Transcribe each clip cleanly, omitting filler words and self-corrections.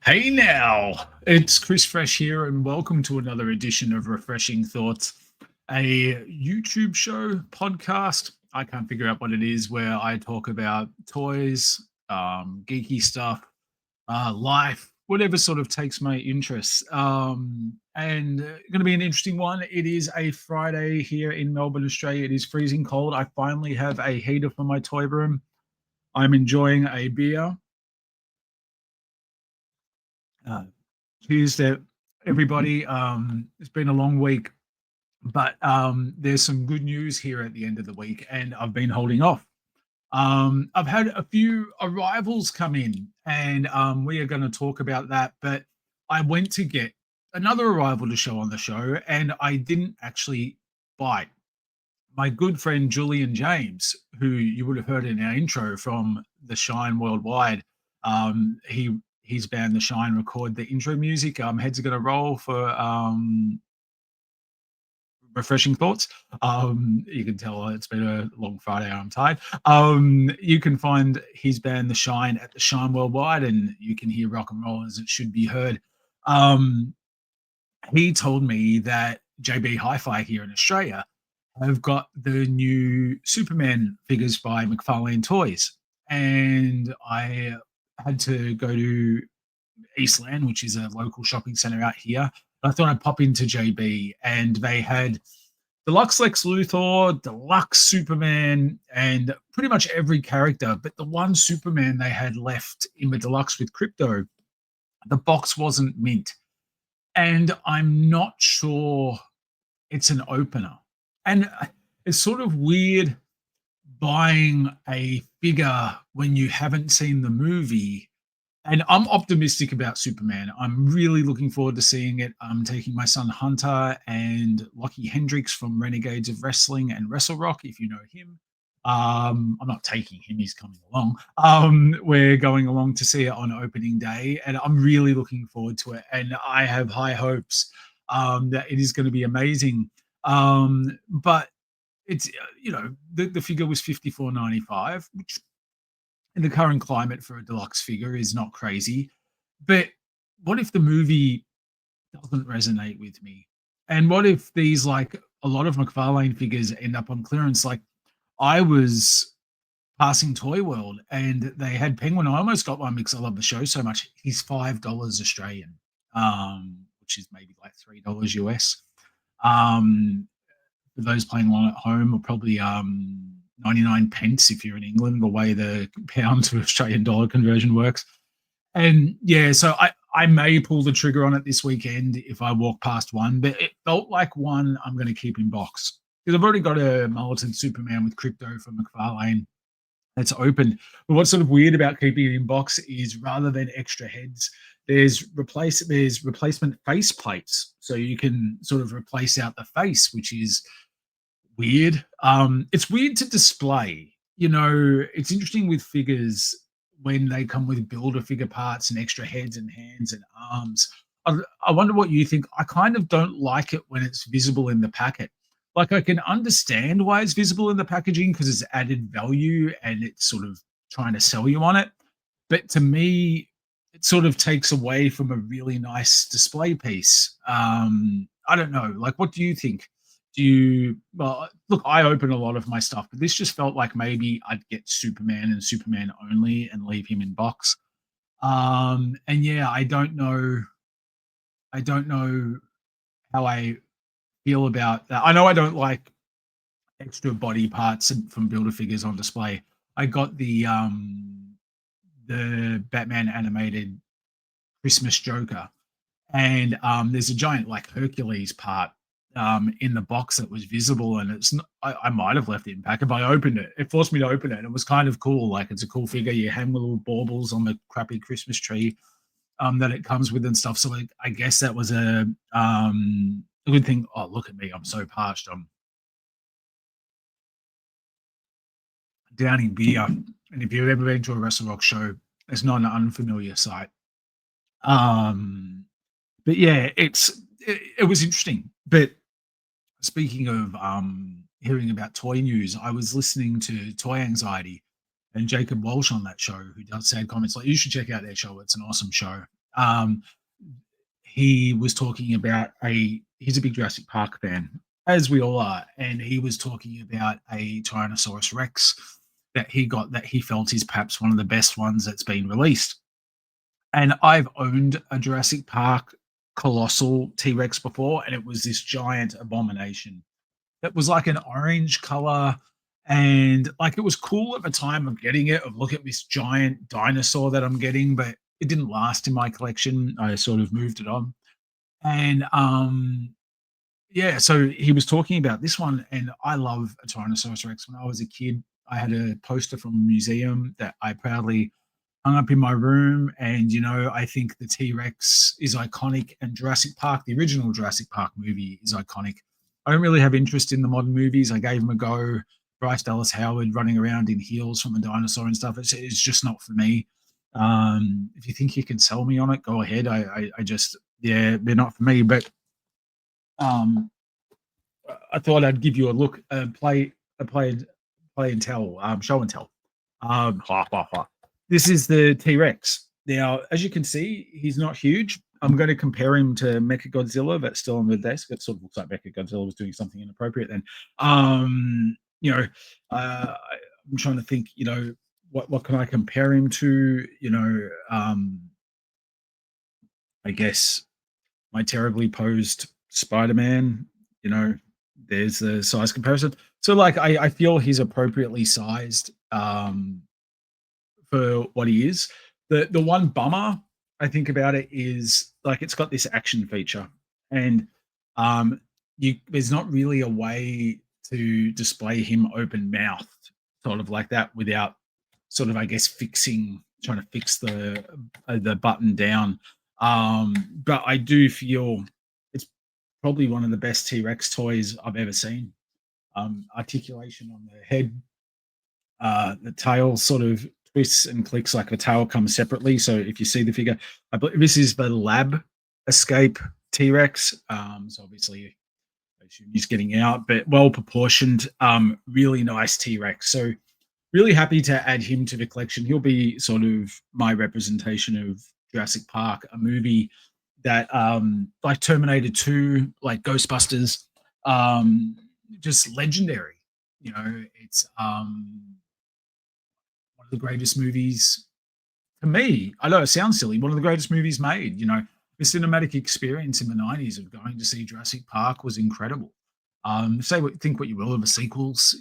Hey now, it's Chris Fresh here, and welcome to another edition of Refreshing Thoughts, a YouTube show podcast. I can't figure out what it is where I talk about toys, geeky stuff, life, whatever sort of takes my interest. And going to be an interesting one. It is a Friday here in Melbourne, Australia. It is freezing cold. I finally have a heater for my toy room. I'm enjoying a beer. Uh, Cheers to everybody. It's been a long week, but there's some good news here at the end of the week, and I've been holding off. I've had a few arrivals come in, and we are going to talk about that. But I went to get another arrival to show on the show, and I didn't actually bite. My good friend Julian James, who you would have heard in our intro from the Shine Worldwide, his band The Shine record the intro music. Heads are gonna roll for refreshing thoughts. You can tell it's been a long Friday. I'm tired. You can find his band The Shine at the Shine Worldwide, and you can hear rock and roll as it should be heard. Um, he told me that JB Hi-Fi here in Australia have got the new Superman figures by McFarlane Toys, and I had to go to Eastland, which is a local shopping center out here. I thought I'd pop into JB, and they had deluxe Lex Luthor, deluxe Superman, and pretty much every character. But the one Superman they had left in the deluxe with Crypto, the box wasn't mint, and I'm not sure it's an opener. And it's sort of weird buying a figure when you haven't seen the movie. And I'm optimistic about Superman. I'm really looking forward to seeing it. I'm taking my son Hunter and Lockie Hendricks from Renegades of Wrestling and Wrestle Rock, if you know him. I'm not taking him, he's coming along. We're going along to see it on opening day, and I'm really looking forward to it. And I have high hopes that it is going to be amazing. But it's, the figure was 54.95, which in the current climate for a deluxe figure is not crazy. But what if the movie doesn't resonate with me? And what if these, like a lot of McFarlane figures, end up on clearance? Like I was passing Toy World and they had Penguin. I almost got one because I love the show so much. He's $5 Australian, which is maybe like $3 US. For those playing along at home, or probably 99 pence if you're in England, the way the pound to Australian dollar conversion works. And yeah, so I may pull the trigger on it this weekend if I walk past one, but it felt like one I'm going to keep in box because I've already got a mulleted Superman with Crypto from McFarlane that's opened. But what's sort of weird about keeping it in box is rather than extra heads, there's replacement face plates, so you can sort of replace out the face, which is weird. It's weird to display. It's interesting with figures when they come with builder figure parts and extra heads and hands and arms. I wonder what you think. I kind of don't like it when it's visible in the packet. Like I can understand why it's visible in the packaging because it's added value and it's sort of trying to sell you on it. But to me, it sort of takes away from a really nice display piece. I don't know. Like, what do you think? Well, look, I open a lot of my stuff, but this just felt like maybe I'd get Superman and Superman only and leave him in box. And yeah, I don't know how I feel about that. I know I don't like extra body parts from builder figures on display. I got the Batman animated Christmas Joker, and there's a giant like Hercules part in the box that was visible, and it's not, I might have left it in pack if I opened it. It forced me to open it, and it was kind of cool. Like it's a cool figure. You hang little baubles on the crappy Christmas tree that it comes with and stuff. So I guess that was a good thing. Oh, look at me! I'm so parched. I'm downing beer, and if you've ever been to a Wrestle Rock show, it's not an unfamiliar sight. Um, but yeah, it was interesting. But speaking of hearing about toy news, I was listening to Toy Anxiety and Jacob Walsh on that show, who does sad comments like, you should check out their show. It's an awesome show. Um, he was talking about he's a big Jurassic Park fan, as we all are, and he was talking about a Tyrannosaurus Rex that he got that he felt is perhaps one of the best ones that's been released. And I've owned a Jurassic Park colossal T Rex before, and it was this giant abomination that was like an orange color. And like it was cool at the time of getting it, of look at this giant dinosaur that I'm getting, but it didn't last in my collection. I sort of moved it on. And yeah, so he was talking about this one, and I love a Tyrannosaurus Rex. When I was a kid, I had a poster from a museum that I proudly hung up in my room. And, I think the T Rex is iconic, and Jurassic Park, the original Jurassic Park movie, is iconic. I don't really have interest in the modern movies. I gave them a go. Bryce Dallas Howard running around in heels from a dinosaur and stuff. It's just not for me. If you think you can sell me on it, go ahead. I just, yeah, they're not for me. But um, I thought I'd give you a look, play and tell, show and tell. Ha, ha, ha. This is the T Rex. Now, as you can see, he's not huge. I'm going to compare him to Mechagodzilla. That's still on the desk. It sort of looks like Mechagodzilla was doing something inappropriate then. You know, I'm trying to think. What can I compare him to? I guess my terribly posed Spider-Man. You know, there's the size comparison. So, like, I feel he's appropriately sized. For what he is. The one bummer I think about it is like it's got this action feature, and um, you there's not really a way to display him open mouthed, sort of like that, without sort of, I guess, trying to fix the button down. But I do feel it's probably one of the best T Rex toys I've ever seen. Articulation on the head, the tail sort of twists and clicks, like the tail comes separately. So if you see the figure, I believe this is the Lab Escape T Rex. So obviously, I assume he's getting out, but well proportioned, really nice T Rex. So really happy to add him to the collection. He'll be sort of my representation of Jurassic Park, a movie that, like Terminator 2, like Ghostbusters, just legendary. It's one of the greatest movies to me. I know it sounds silly, one of the greatest movies made. The cinematic experience in the 90s of going to see Jurassic Park was incredible. Think what you will of the sequels.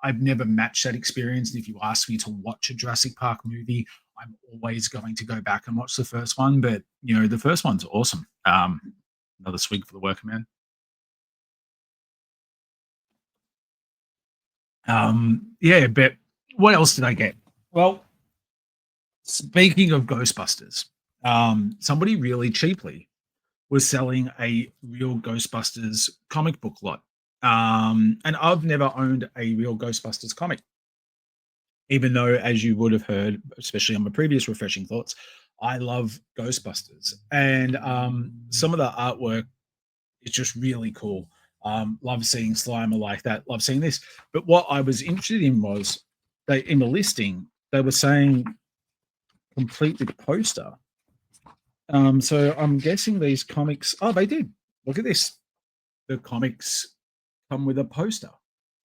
I've never matched that experience. And if you ask me to watch a Jurassic Park movie, I'm always going to go back and watch the first one. But the first one's awesome. Another swig for the worker man. Yeah, but what else did I get? Well, speaking of Ghostbusters, somebody really cheaply was selling a real Ghostbusters comic book lot. And I've never owned a real Ghostbusters comic, even though, as you would have heard, especially on my previous refreshing thoughts, I love Ghostbusters. And some of the artwork is just really cool. Love seeing Slimer like that. Love seeing this. But what I was interested in was in the listing, they were saying complete with poster. So I'm guessing these comics. Oh, they did. Look at this. The comics come with a poster.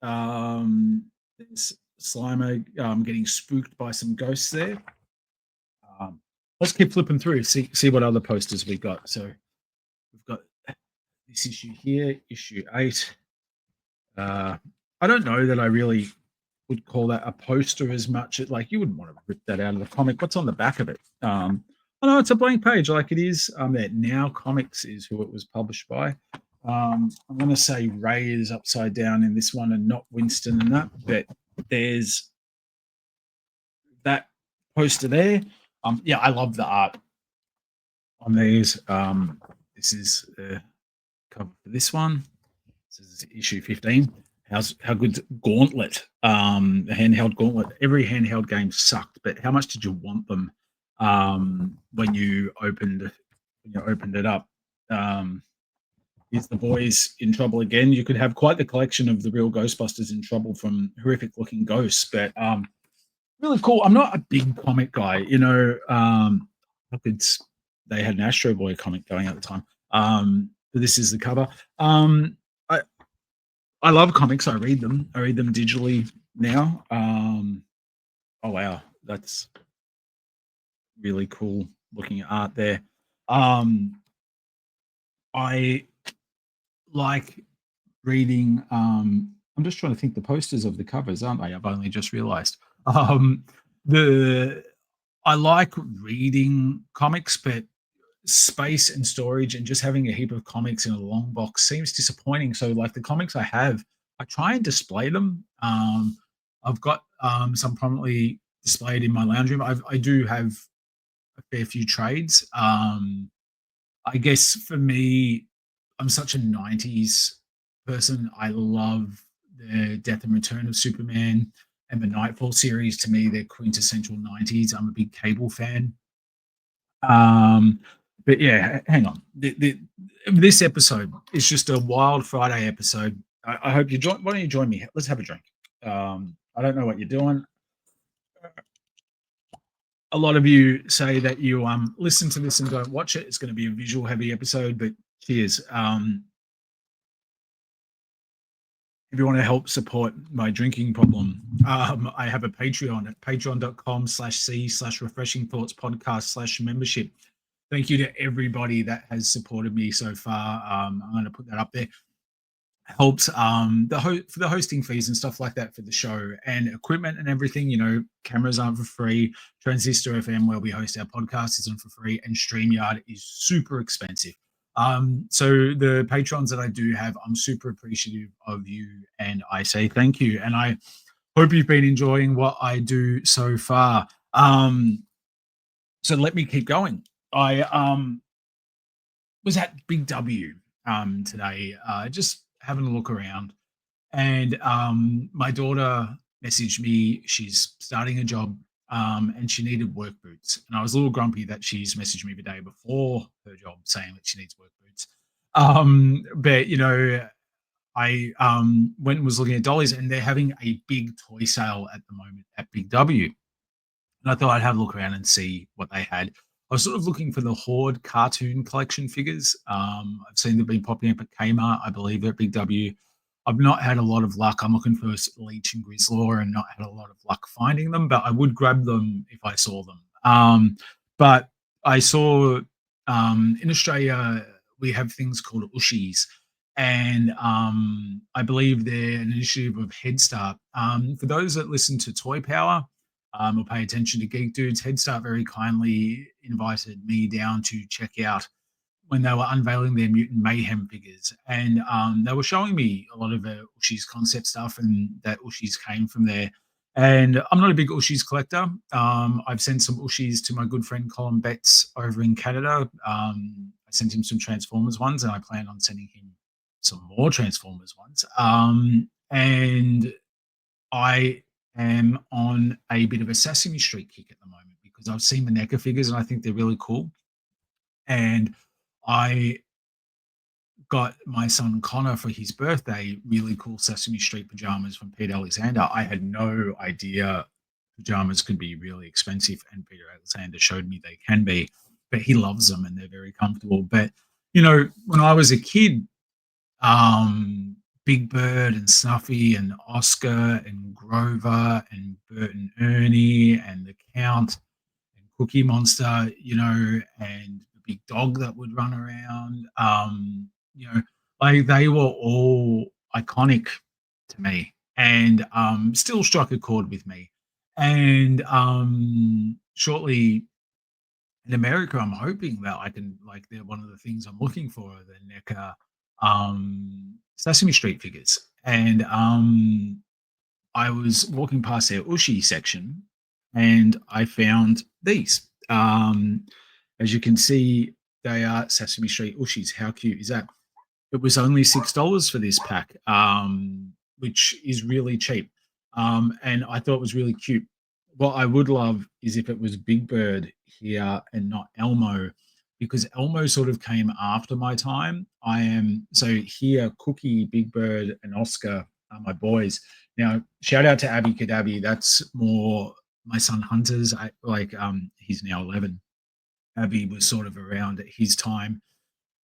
There's Slimer getting spooked by some ghosts there. Let's keep flipping through. See what other posters we got. So we've got this issue here, issue 8. I don't know that I really would call that a poster as much. Like, you wouldn't want to rip that out of the comic. What's on the back of it? Oh no, it's a blank page, like it is. That Now Comics is who it was published by. I'm going to say Ray is upside down in this one, and not Winston and that. But there's that poster there. Yeah, I love the art on these. This is the cover for this one. This is issue 15. How good's Gauntlet? The handheld Gauntlet. Every handheld game sucked, but how much did you want them when you opened it up? Is the boys in trouble again? You could have quite the collection of the real Ghostbusters in trouble from horrific looking ghosts, but really cool. I'm not a big comic guy, How could they had an Astro Boy comic going at the time. But this is the cover. I I love comics. I read them. I read them digitally now. Oh wow, that's really cool looking at art there. Um, I like reading. I'm just trying to think the posters of the covers, aren't they? I've only just realized. Um, the I like reading comics, but space and storage and just having a heap of comics in a long box seems disappointing. So, like the comics I have, I try and display them. I've got some prominently displayed in my lounge room. I do have a fair few trades. I guess for me, I'm such a 90s person. I love the Death and Return of Superman and the Nightfall series. To me, they're quintessential 90s. I'm a big Cable fan. Um, but yeah, hang on. This episode is just a wild Friday episode. I hope you join. Why don't you join me? Let's have a drink. I don't know what you're doing. A lot of you say that you listen to this and don't watch it. It's going to be a visual heavy episode, but cheers. If you want to help support my drinking problem, I have a Patreon at patreon.com/c/refreshing thoughts podcast/membership. Thank you to everybody that has supported me so far. I'm going to put that up there. Helps for the hosting fees and stuff like that for the show and equipment and everything. You know, cameras aren't for free. Transistor FM, where we host our podcast, isn't for free, and StreamYard is super expensive. So the patrons that I do have, I'm super appreciative of you, and I say thank you. And I hope you've been enjoying what I do so far. So let me keep going. I was at Big W today, just having a look around, and my daughter messaged me. She's starting a job, and she needed work boots. And I was a little grumpy that she's messaged me the day before her job saying that she needs work boots. But you know, I went and was looking at dollies, and they're having a big toy sale at the moment at Big W. And I thought I'd have a look around and see what they had. I was sort of looking for the Horde cartoon collection figures. I've seen them been popping up at Kmart, I believe, at Big W. I've not had a lot of luck. I'm looking for Leech and Grizzlaw and not had a lot of luck finding them, but I would grab them if I saw them. But I saw in Australia, we have things called Ushies, and I believe they're an initiative of Head Start. For those that listen to Toy Power, or pay attention to Geek Dudes, Head Start very kindly invited me down to check out when they were unveiling their Mutant Mayhem figures. And they were showing me a lot of Ushi's concept stuff, and that Ushi's came from there. And I'm not a big Ushi's collector. I've sent some Ushi's to my good friend Colin Betts over in Canada. I sent him some Transformers ones, and I plan on sending him some more Transformers ones. And I am on a bit of a Sesame Street kick at the moment because I've seen the NECA figures and I think they're really cool. And I got my son Connor for his birthday really cool Sesame Street pajamas from Pete Alexander. I had no idea pajamas could be really expensive, and Peter Alexander showed me they can be, but he loves them and they're very comfortable. But you know, when I was a kid, Big Bird and Snuffy and Oscar and Grover and Bert and Ernie and the Count and Cookie Monster, you know, and the big dog that would run around. You know, like they were all iconic to me and still struck a chord with me. And shortly in America, I'm hoping that I can like they're one of the things I'm looking for the NECA Sesame Street figures. And I was walking past their Ushi section and I found these. As you can see, they are Sesame Street Ushis. How cute is that? It was only $6 for this pack, which is really cheap. And I thought it was really cute. What I would love is if it was Big Bird here and not Elmo, because Elmo sort of came after my time. I am so here, Cookie, Big Bird, and Oscar are my boys. Now, shout out to Abby Kadabi. That's more my son Hunter's. He's now 11. Abby was sort of around at his time.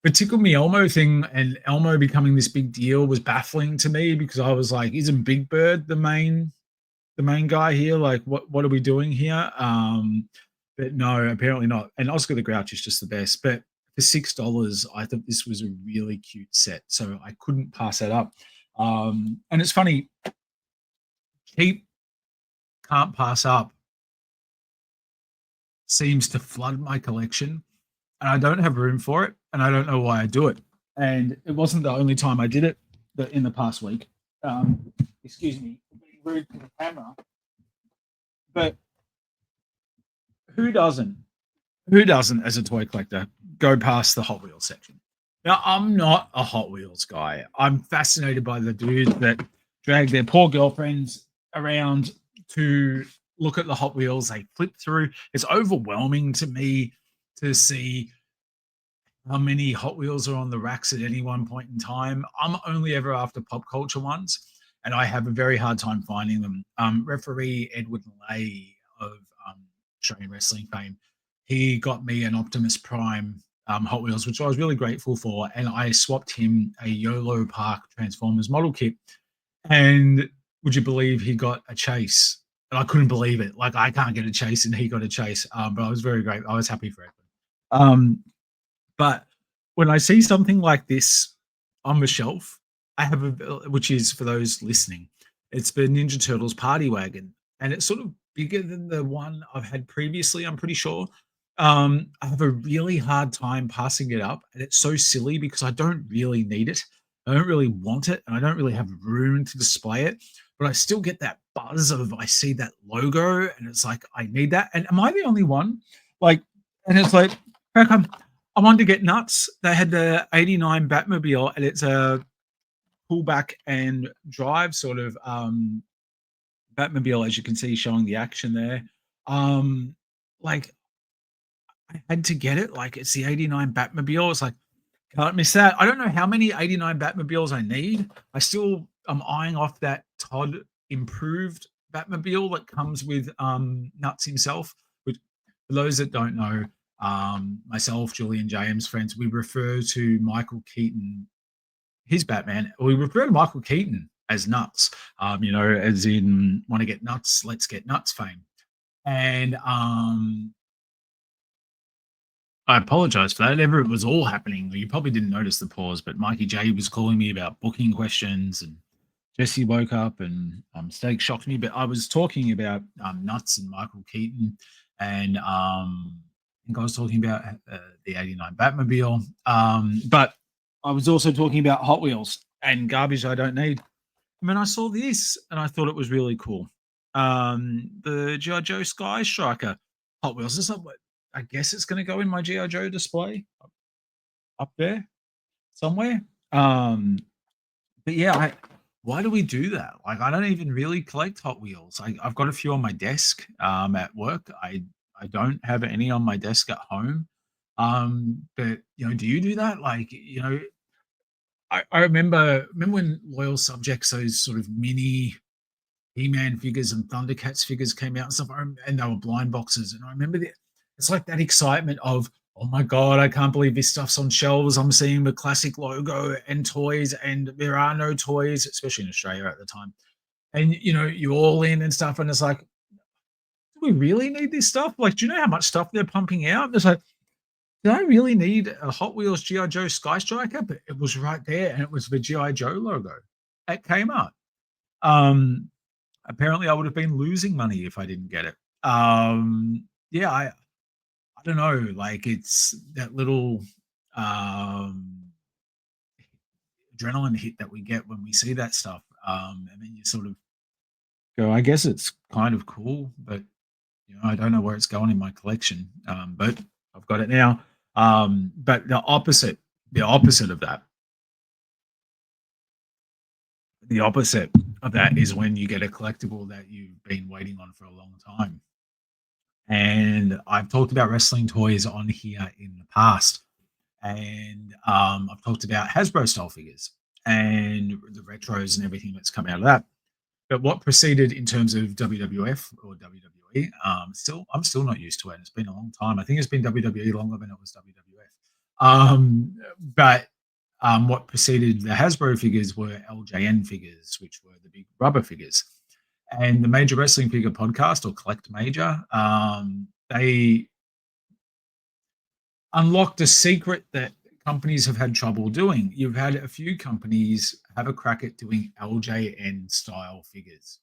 The Tickle Me Elmo thing and Elmo becoming this big deal was baffling to me because I was like, isn't Big Bird the main guy here? Like, what are we doing here? But no, apparently not. And Oscar the Grouch is just the best. But for $6, I thought this was a really cute set, so I couldn't pass that up. And it's funny, cheap, can't pass up seems to flood my collection, and I don't have room for it, and I don't know why I do it. And it wasn't the only time I did it in the past week. Excuse me, being rude to the camera, but who doesn't? Who doesn't, as a toy collector, go past the Hot Wheels section? Now, I'm not a Hot Wheels guy. I'm fascinated by the dudes that drag their poor girlfriends around to look at the Hot Wheels they flip through. It's overwhelming to me to see how many Hot Wheels are on the racks at any one point in time. I'm only ever after pop culture ones, and I have a very hard time finding them. Referee Edward Lay of Australian wrestling fame, he got me an Optimus Prime Hot Wheels, which I was really grateful for, and I swapped him a YOLO Park Transformers model kit. And would you believe he got a chase? And I couldn't believe it. Like, I can't get a chase, and he got a chase. But I was very great. I was happy for Edward. But when I see something like this on the shelf, I have which is for those listening, it's the Ninja Turtles Party Wagon, and it's sort of bigger than the one I've had previously, I'm pretty sure. I have a really hard time passing it up, and it's so silly because I don't really need it. I don't really want it, and I don't really have room to display it. But I still get that buzz of I see that logo, and it's like I need that. And am I the only one? Like, and it's like, how come I wanted to get nuts? They had the '89 Batmobile, and it's a pullback and drive sort of Batmobile, as you can see, showing the action there. Like, I had to get it. Like, it's the '89 Batmobile. It's like, can't miss that. I don't know how many '89 Batmobiles I need. I still am eyeing off that Todd improved Batmobile that comes with Nuts himself. Which, for those that don't know, myself, Julian James, friends, we refer to Michael Keaton, his Batman. We refer to Michael Keaton as Nuts. As in, want to get nuts? Let's get nuts fame. And I apologize for that. Ever it was all happening. You probably didn't notice the pause, but Mikey J was calling me about booking questions, and Jesse woke up, and Steak shocked me. But I was talking about Nuts and Michael Keaton, and I think I was talking about the '89 Batmobile. But I was also talking about Hot Wheels and garbage I don't need. And then I saw this, and I thought it was really cool. The G.I. Joe Sky Striker Hot Wheels. Is what I guess it's going to go in my G.I. Joe display up there somewhere. But yeah, why do we do that? Like, I don't even really collect Hot Wheels. I've got a few on my desk at work. I don't have any on my desk at home. But do you do that? Like, I remember when Loyal Subjects, those sort of mini He-Man figures and Thundercats figures came out and stuff, and they were blind boxes. And I remember it's like that excitement of, oh my God, I can't believe this stuff's on shelves. I'm seeing the classic logo and toys, and there are no toys, especially in Australia at the time. And, you're all in and stuff. And it's like, do we really need this stuff? Like, do you know how much stuff they're pumping out? It's like, do I really need a Hot Wheels G.I. Joe Sky Striker? But it was right there, and it was the G.I. Joe logo at Kmart. Apparently, I would have been losing money if I didn't get it. Yeah, I don't know. Like, it's that little adrenaline hit that we get when we see that stuff. And then you sort of go, I guess it's kind of cool, but I don't know where it's going in my collection. But I've got it now. But the opposite of that, is when you get a collectible that you've been waiting on for a long time. And I've talked about wrestling toys on here in the past, and I've talked about Hasbro style figures and the retros and everything that's come out of that. But what preceded in terms of WWF or WWE WWE. I'm still not used to it. It's been a long time. I think it's been WWE longer than it was WWF. But what preceded the Hasbro figures were LJN figures, which were the big rubber figures. And the Major Wrestling Figure podcast, or Collect Major, they unlocked a secret that companies have had trouble doing. You've had a few companies have a crack at doing LJN style figures,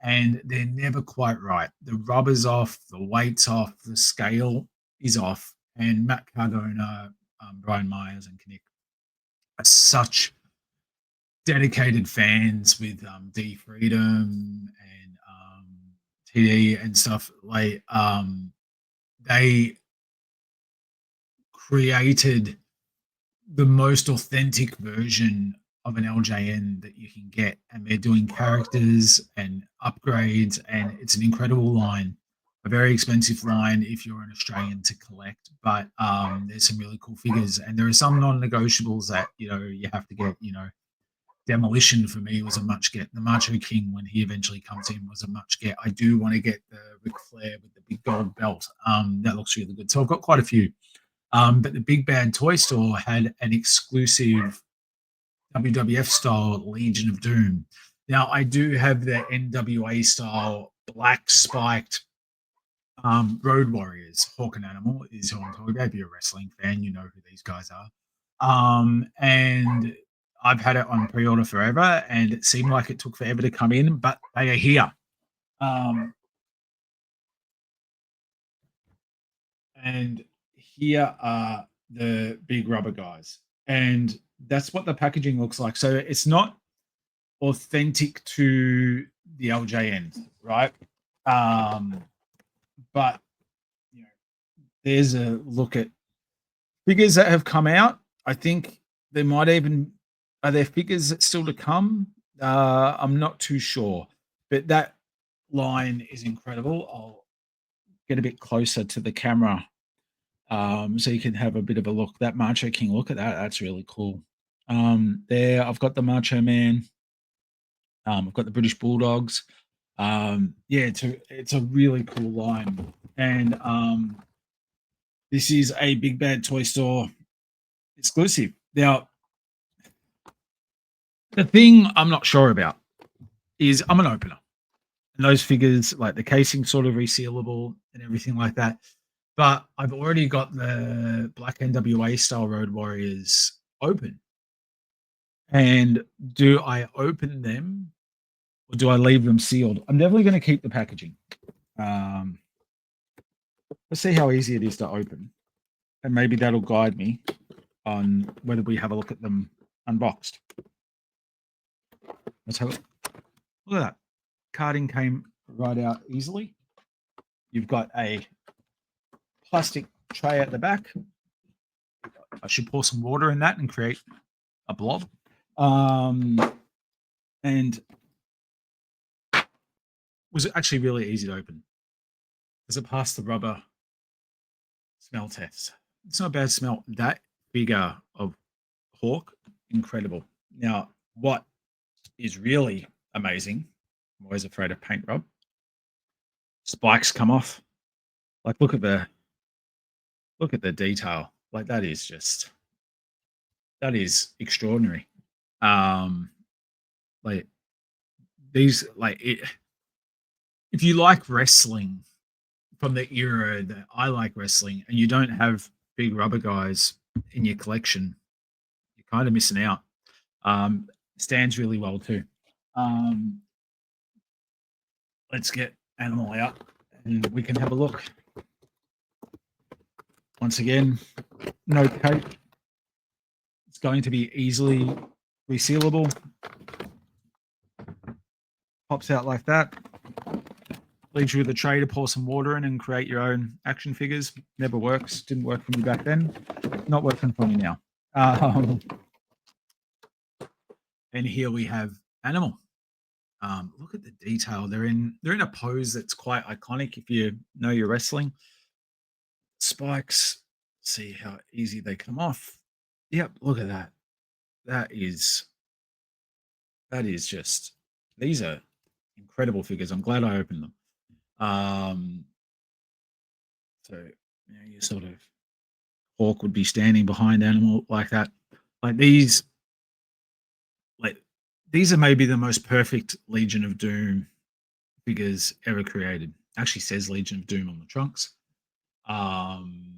and they're never quite right. The rubber's off, the weight's off, the scale is off. And Matt Cardona, Brian Myers, and Kinnick are such dedicated fans with D Freedom and TD and stuff. Like they created the most authentic version of an LJN that you can get, and they're doing characters and upgrades, and it's an incredible line, a very expensive line if you're an Australian to collect, but there's some really cool figures, and there are some non-negotiables that you have to get. Demolition for me was a much get. The Macho King, when he eventually comes in, was a much get. I do want to get the Ric Flair with the big gold belt. That looks really good. So I've got quite a few. But the Big Bad Toy Store had an exclusive WWF style Legion of Doom. Now, I do have the NWA style black spiked Road Warriors. Hawk and Animal is who I'm talking about. If you're a wrestling fan, you know who these guys are. And I've had it on pre-order forever, and it seemed like it took forever to come in, but they are here. And here are the big rubber guys, and that's what the packaging looks like. So it's not authentic to the LJN, right? But there's a look at figures that have come out. I think there might even are there figures that still to come. I'm not too sure, but that line is incredible. I'll get a bit closer to the camera so you can have a bit of a look. That Macho King, look at that. That's really cool. There, I've got the Macho Man. I've got the British Bulldogs. Yeah, it's a really cool line. And this is a Big Bad Toy Store exclusive. Now, the thing I'm not sure about is I'm an opener. And those figures, like the casing, sort of resealable and everything like that. But I've already got the Black NWA style Road Warriors open. And do I open them or do I leave them sealed? I'm definitely going to keep the packaging. Let's see how easy it is to open. And maybe that'll guide me on whether we have a look at them unboxed. Let's have a look at that. Carding came right out easily. You've got a plastic tray at the back. I should pour some water in that and create a blob. And was actually really easy to open. Does it pass the rubber smell test? It's not a bad smell. That figure of Hawk, incredible. Now, what is really amazing, I'm always afraid of paint rub. Spikes come off. Like look at the detail. Like that is extraordinary. Like these, like it, if you like wrestling from the era that I like wrestling and you don't have big rubber guys in your collection, you're kind of missing out. Stands really well too. Let's get Animal out and we can have a look. Once again, no tape. It's going to be easily resealable. Pops out like that. Leaves you with a tray to pour some water in and create your own action figures. Never works. Didn't work for me back then. Not working for me now. And here we have Animal. Look at the detail. They're in a pose that's quite iconic if you know your wrestling. Spikes. See how easy they come off. Yep, look at that. That is just, these are incredible figures. I'm glad I opened them. Um, so you sort of Hawk would be standing behind animal like that. Like like these are maybe the most perfect Legion of Doom figures ever created. Actually says Legion of Doom on the trunks. Um,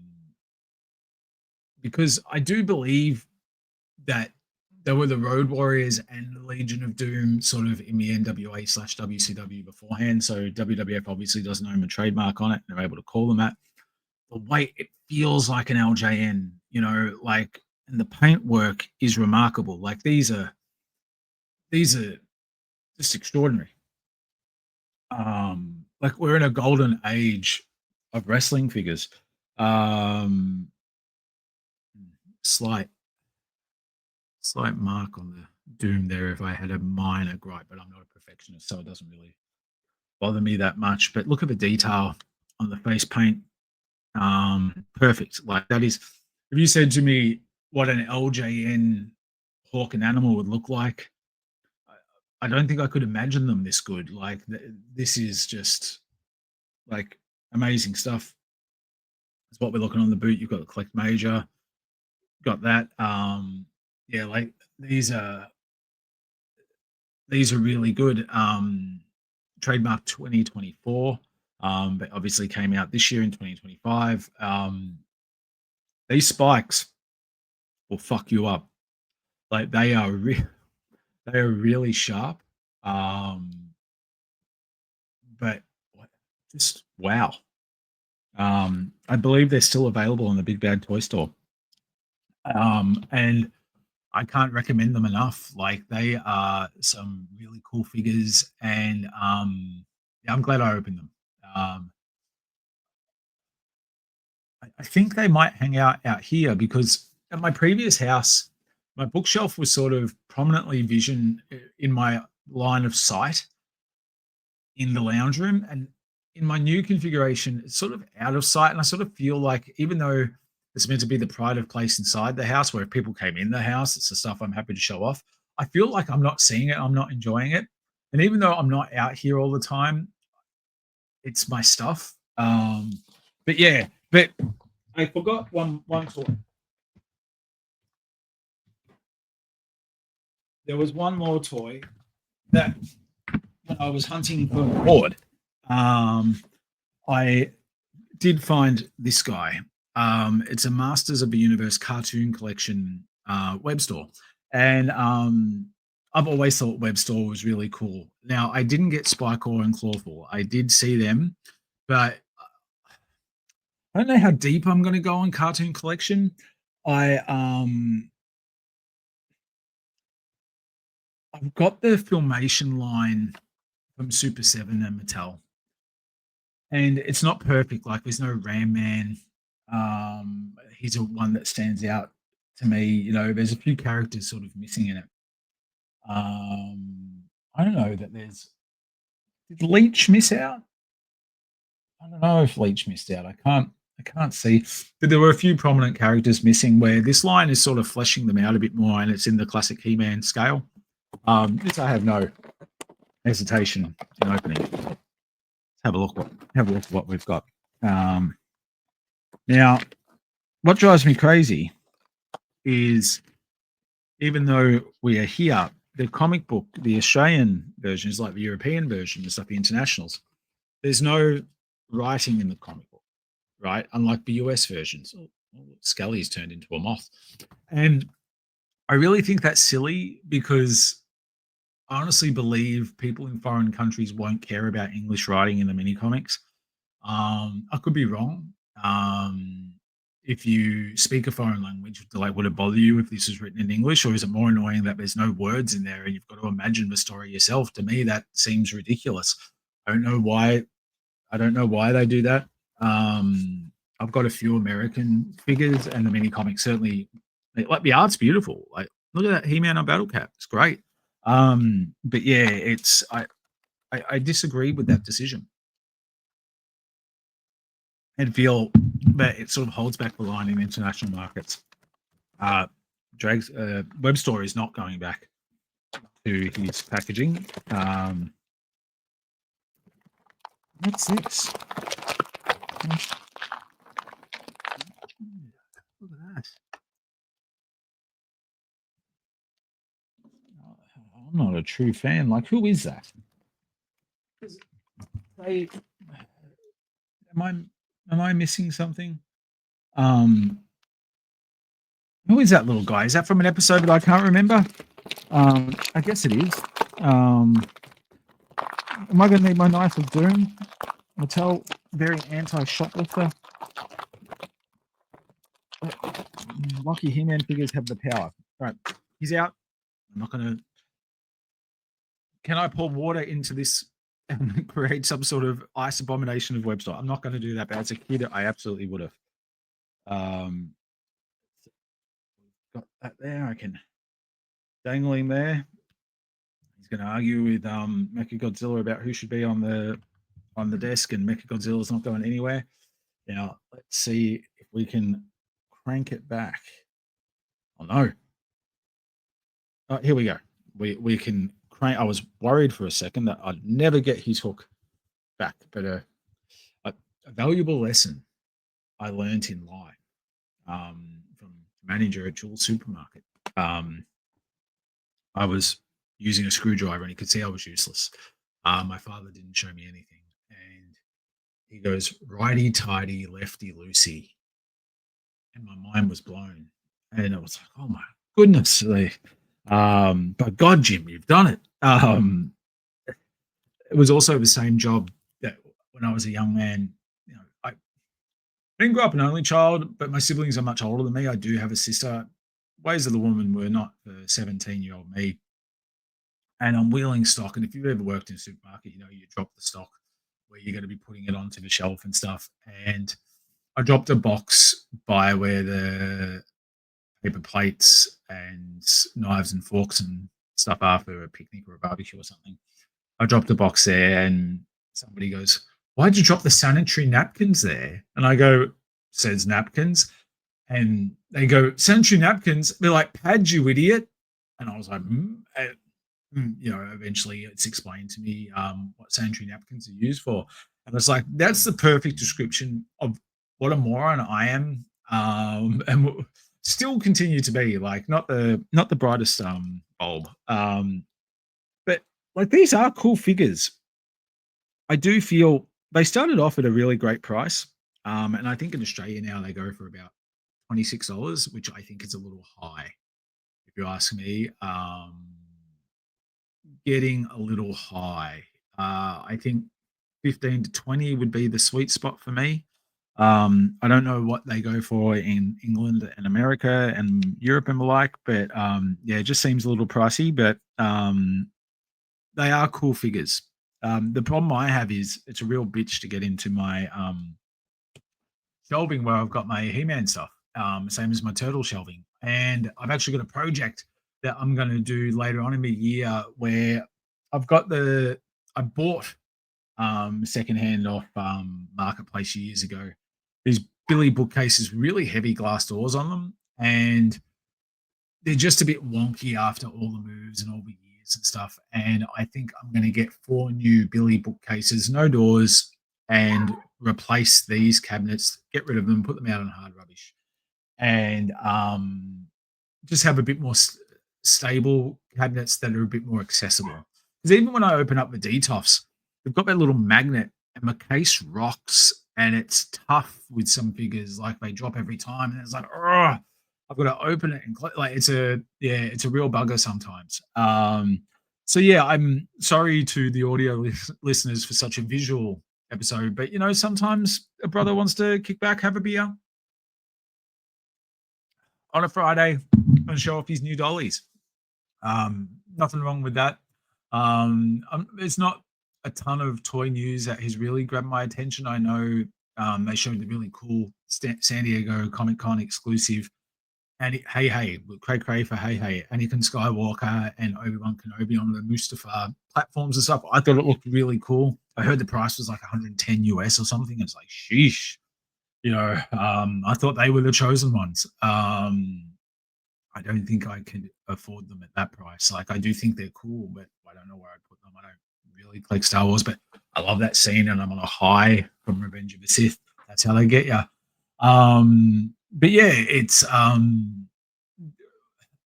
because I do believe that there were the Road Warriors and the Legion of Doom sort of in the NWA/WCW beforehand. So WWF obviously doesn't own a trademark on it. They're able to call them that. The way it feels like an LJN, like, and the paint work is remarkable. Like these are just extraordinary. Like we're in a golden age of wrestling figures. Um, slight slight mark on the Doom there if I had a minor gripe, but I'm not a perfectionist, so it doesn't really bother me that much. But look at the detail on the face paint. Perfect. Like that is, if you said to me what an LJN Hawk and Animal would look like, I don't think I could imagine them this good. Like this is just like amazing stuff. It's what we're looking on the boot. You've got the Collect Major, got that. Yeah, like these are really good. Trademark 2024, but obviously came out this year in 2025. These spikes will fuck you up. Like they are really sharp. Um, but just wow. I believe they're still available in the Big Bad Toy Store. And I can't recommend them enough. Like they are some really cool figures, and yeah, I'm glad I opened them. Um, I think they might hang out here because at my previous house, my bookshelf was sort of prominently vision in my line of sight in the lounge room, and in my new configuration, it's sort of out of sight. And I sort of feel like even though it's meant to be the pride of place inside the house, where if people came in the house, it's the stuff I'm happy to show off. I feel like I'm not seeing it. I'm not enjoying it. And even though I'm not out here all the time, it's my stuff. But yeah, but I forgot one toy. There was one more toy that when I was hunting for a board, I did find this guy. It's a Masters of the Universe cartoon collection web store, and I've always thought web store was really cool. Now I didn't get Spycore and Clawful. I did see them, but I don't know how deep I'm going to go on cartoon collection. I I've got the Filmation line from Super 7 and Mattel, and it's not perfect. Like there's no Ram Man. He's a one that stands out to me. There's a few characters sort of missing in it. I don't know that there's did Leech miss out? I don't know if Leech missed out. I can't see. But there were a few prominent characters missing where this line is sort of fleshing them out a bit more and it's in the classic He-Man scale. This I have no hesitation in opening. Let's have a look at what we've got. Now, what drives me crazy is even though we are here, the comic book, the Australian version is like the European version, it's like the internationals. There's no writing in the comic book, right? Unlike the US versions. Scully's turned into a moth. And I really think that's silly because I honestly believe people in foreign countries won't care about English writing in the mini comics. I could be wrong. If you speak a foreign language, like, would it bother you if this is written in English, or is it more annoying that there's no words in there and you've got to imagine the story yourself? To me, that seems ridiculous. I don't know why. I don't know why they do that. I've got a few American figures, and the mini comics certainly, like the art's beautiful. Like, look at that He-Man on Battle Cap; it's great. But yeah, I disagree with that decision and feel that it sort of holds back the line in international markets. Web Store is not going back to his packaging. What's this? Look at that. I'm not a true fan. Like, who is that? They, am I missing something? Um, who is that little guy? Is that from an episode that I can't remember? I guess it is. Am I going to need my knife of doom? Mattel, very anti-shoplifter. Lucky He-Man figures have the power. Right, he's out. I'm not going to. Can I pour water into this and create some sort of ice abomination of website? I'm not going to do that, but as a kid, I absolutely would have. Got that there. I can dangling there. He's going to argue with Mechagodzilla about who should be on the desk, and Mechagodzilla's not going anywhere. Now let's see if we can crank it back. Oh no! Oh, here we go. We can crank. I was worried for a second that I'd never get his hook back, but a valuable lesson I learned in life from manager at Jewel Supermarket. I was using a screwdriver and he could see I was useless. My father didn't show me anything. And he goes, righty tighty, lefty loosey. And my mind was blown. And I was like, oh my goodness. But God, Jim, you've done it. It was also the same job that when I was a young man, you know, I didn't grow up an only child, but my siblings are much older than me. I do have a sister. Ways of the woman were not for 17-year-old me. And I'm wheeling stock. And if you've ever worked in a supermarket, you know, you drop the stock where you're going to be putting it onto the shelf and stuff. And I dropped a box by where the paper plates and knives and forks and stuff are for a picnic or a barbecue or something. I dropped a box there and somebody goes, why'd you drop the sanitary napkins there? And I go, says napkins. And they go, sanitary napkins? They're like, pads, you idiot. And I was like, you know, eventually it's explained to me what sanitary napkins are used for. And it's like, that's the perfect description of what a moron I am. And still continue to be like, not the brightest bulb. But like, these are cool figures. I do feel they started off at a really great price. And I think in Australia now they go for about $26, which I think is a little high, if you ask me. Getting a little high. I think 15 to 20 would be the sweet spot for me. I don't know what they go for in England and America and Europe and the like, but yeah, it just seems a little pricey, but they are cool figures. The problem I have is it's a real bitch to get into my shelving where I've got my He-Man stuff, same as my turtle shelving. And I've actually got a project that I'm going to do later on in the year where I bought secondhand off Marketplace years ago. These Billy bookcases, really heavy glass doors on them, and they're just a bit wonky after all the moves and all the years and stuff. And I think I'm going to get 4 new Billy bookcases, no doors, and replace these cabinets, get rid of them, put them out on hard rubbish, and just have a bit more stable cabinets that are a bit more accessible. Because even when I open up the DTOFs, they've got that little magnet, and my case rocks, and it's tough with some figures. Like they drop every time, and it's like, oh, I've got to open it and like it's a real bugger sometimes. So yeah, I'm sorry to the audio listeners for such a visual episode, but you know, sometimes a brother wants to kick back, have a beer on a Friday, and show off his new dollies. Nothing wrong with that. It's not a ton of toy news that has really grabbed my attention. I know they showed the really cool San Diego Comic Con exclusive, and Cray Cray for Anakin Skywalker and Obi-Wan Kenobi on the Mustafar platforms and stuff. I thought it looked really cool. I heard the price was like 110 US or something. It's like, sheesh. You know, I thought they were the chosen ones. I don't think I could afford them at that price. Like, I do think they're cool, but I don't know where I'd put them. I don't really like Star Wars, but I love that scene, and I'm on a high from Revenge of the Sith. That's how they get you. But yeah, it's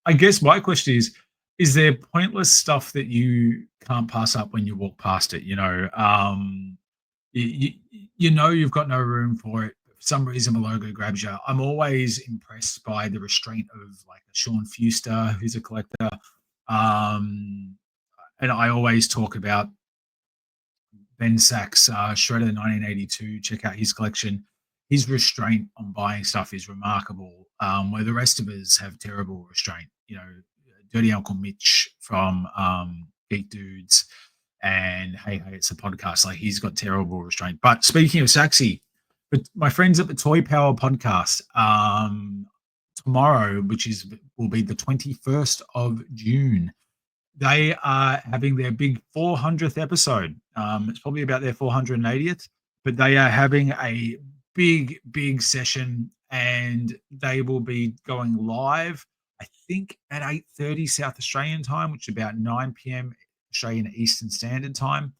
I guess my question is there pointless stuff that you can't pass up when you walk past it? You, you know you've got no room for it. For some reason, the logo grabs you. I'm always impressed by the restraint of like a Sean Fuster, who's a collector. Um, and I always talk about Ben Sachs, Shredder 1982. Check out his collection. His restraint on buying stuff is remarkable, where the rest of us have terrible restraint. Dirty Uncle Mitch from Geek Dudes and Hey, it's a podcast. Like he's got terrible restraint. But speaking of Saxy, but my friends at the Toy Power podcast, tomorrow, which will be the 21st of June, they are having their big 400th episode. It's probably about their 480th, but they are having a big, big session, and they will be going live, I think, at 8:30 South Australian time, which is about 9 p.m. Australian Eastern Standard Time.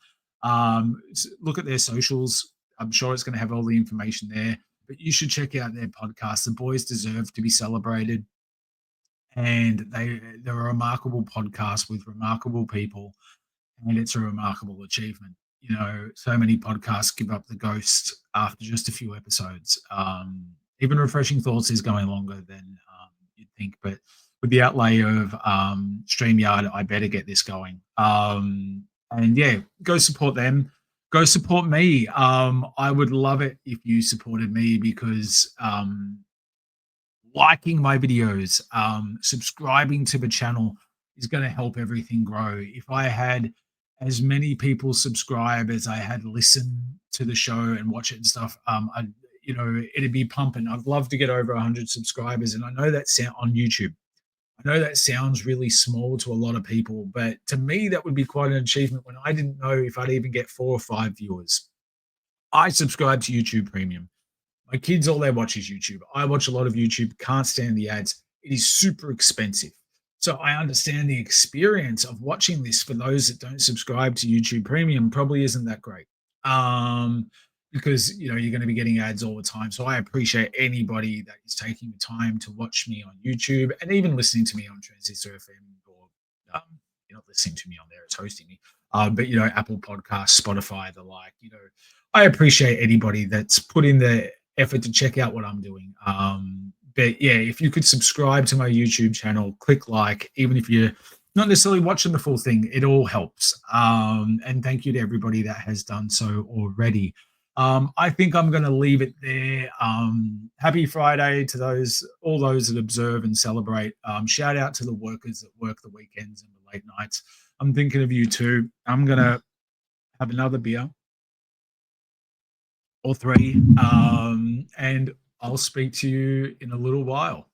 Look at their socials. I'm sure it's going to have all the information there, but you should check out their podcast. The boys deserve to be celebrated, and they're a remarkable podcast with remarkable people, and it's a remarkable achievement. So many podcasts give up the ghost after just a few episodes. Even Refreshing Thoughts is going longer than you'd think, but with the outlay of StreamYard, I better get this going. And yeah, go support them. Go support me. I would love it if you supported me because liking my videos, subscribing to the channel is going to help everything grow. If I had as many people subscribe as I had listen to the show and watch it and stuff, it'd be pumping. I'd love to get over 100 subscribers, and I know that sound on YouTube. I know that sounds really small to a lot of people, but to me, that would be quite an achievement when I didn't know if I'd even get 4 or 5 viewers. I subscribe to YouTube Premium. My kids, all they watch is YouTube. I watch a lot of YouTube, can't stand the ads. It is super expensive. So I understand the experience of watching this for those that don't subscribe to YouTube Premium probably isn't that great. Because you're going to be getting ads all the time. So I appreciate anybody that is taking the time to watch me on YouTube and even listening to me on Transistor FM, or you're not listening to me on there, it's hosting me. But Apple Podcasts, Spotify, the like. I appreciate anybody that's put in the effort to check out what I'm doing. But yeah, if you could subscribe to my YouTube channel, click like, even if you're not necessarily watching the full thing, it all helps. And thank you to everybody that has done so already. I think I'm going to leave it there. Happy Friday to all those that observe and celebrate. Shout out to the workers that work the weekends and the late nights. I'm thinking of you too. I'm going to have another beer or 3, and I'll speak to you in a little while.